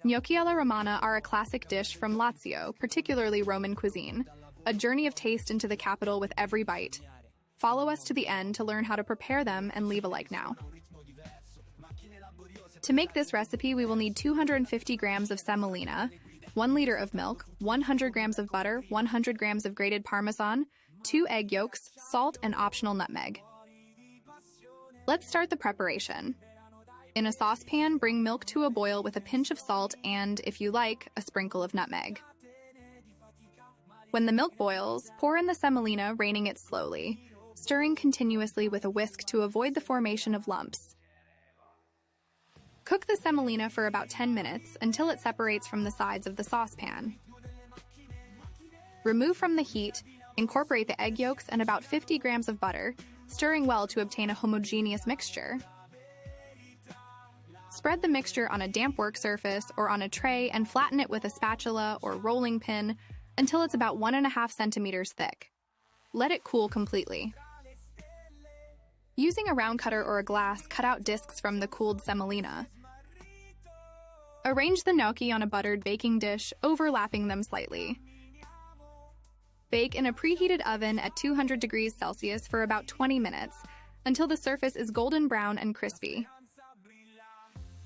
Gnocchi alla romana are a classic dish from Lazio, particularly Roman cuisine, a journey of taste into the capital with every bite. Follow us to the end to learn how to prepare them and leave a like now. To make this recipe, we will need 250 grams of semolina, 1 liter of milk, 100 grams of butter, 100 grams of grated Parmesan, 2 egg yolks, salt, and optional nutmeg. Let's start the preparation. In a saucepan, bring milk to a boil with a pinch of salt and, if you like, a sprinkle of nutmeg. When the milk boils, pour in the semolina, raining it slowly, stirring continuously with a whisk to avoid the formation of lumps. Cook the semolina for about 10 minutes until it separates from the sides of the saucepan. Remove from the heat, incorporate the egg yolks and about 50 grams of butter, stirring well to obtain a homogeneous mixture. Spread the mixture on a damp work surface or on a tray and flatten it with a spatula or rolling pin until it's about 1.5 centimeters thick. Let it cool completely. Using a round cutter or a glass, cut out discs from the cooled semolina. Arrange the gnocchi on a buttered baking dish, overlapping them slightly. Bake in a preheated oven at 200 degrees Celsius for about 20 minutes until the surface is golden brown and crispy.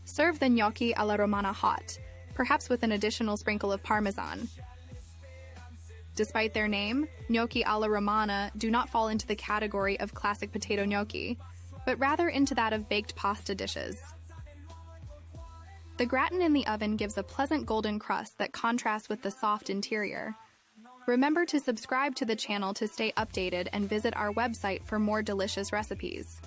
Serve the gnocchi alla romana hot, perhaps with an additional sprinkle of Parmesan. Despite their name, gnocchi alla romana do not fall into the category of classic potato gnocchi, but rather into that of baked pasta dishes. The gratin in the oven gives a pleasant golden crust that contrasts with the soft interior. Remember to subscribe to the channel to stay updated and visit our website for more delicious recipes.